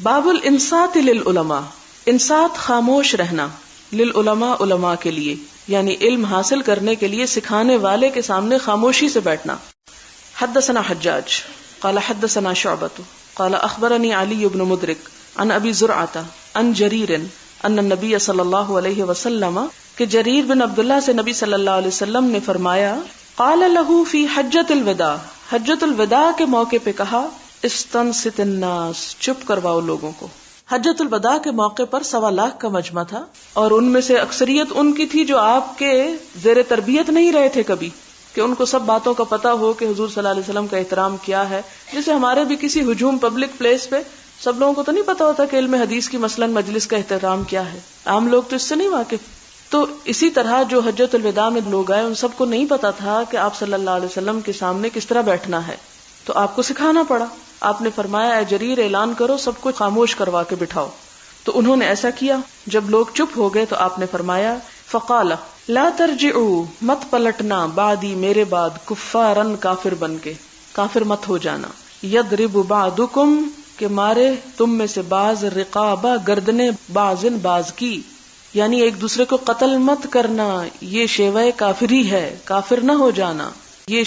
باب الانصات للعلماء، انصات خاموش رہنا، للعلماء علماء کے لیے، یعنی علم حاصل کرنے کے لیے سکھانے والے کے سامنے خاموشی سے بیٹھنا. حدثنا حجاج قال حدثنا شعبۃ قال اخبرني علی بن مدرک عن ابی زرعۃ عن جریر ان النبی صلی اللہ علیہ وسلم، کہ جریر بن عبداللہ سے نبی صلی اللہ علیہ وسلم نے فرمایا، قال له فی حجۃ الوداع، حجۃ الوداع کے موقع پہ کہا، استنصت الناس، چپ کرواؤ لوگوں کو. حجۃ الوداع کے موقع پر 1.25 لاکھ کا مجمع تھا، اور ان میں سے اکثریت ان کی تھی جو آپ کے زیر تربیت نہیں رہے تھے کبھی، کہ ان کو سب باتوں کا پتہ ہو کہ حضور صلی اللہ علیہ وسلم کا احترام کیا ہے. جیسے ہمارے بھی کسی ہجوم پبلک پلیس پہ سب لوگوں کو تو نہیں پتا ہوتا کہ علم حدیث کی مثلاً مجلس کا احترام کیا ہے، عام لوگ تو اس سے نہیں واقف. تو اسی طرح جو حجۃ الوداع میں لوگ آئے ان سب کو نہیں پتا تھا کہ آپ صلی اللہ علیہ وسلم کے سامنے کس طرح بیٹھنا ہے، تو آپ کو سکھانا پڑا. آپ نے فرمایا، اے جریر اعلان کرو، سب کو خاموش کروا کے بٹھاؤ. تو انہوں نے ایسا کیا. جب لوگ چپ ہو گئے تو آپ نے فرمایا، فقال لا ترجعوا، مت پلٹنا، بعدی، میرے بعد، کفارن، کافر بن کے، کافر مت ہو جانا. یضرب بعضکم، کہ مارے تم میں سے بعض، رقاب، گردنے، بعضن، بعض کی، یعنی ایک دوسرے کو قتل مت کرنا، یہ شیوہ کافری ہے، کافر نہ ہو جانا، یہ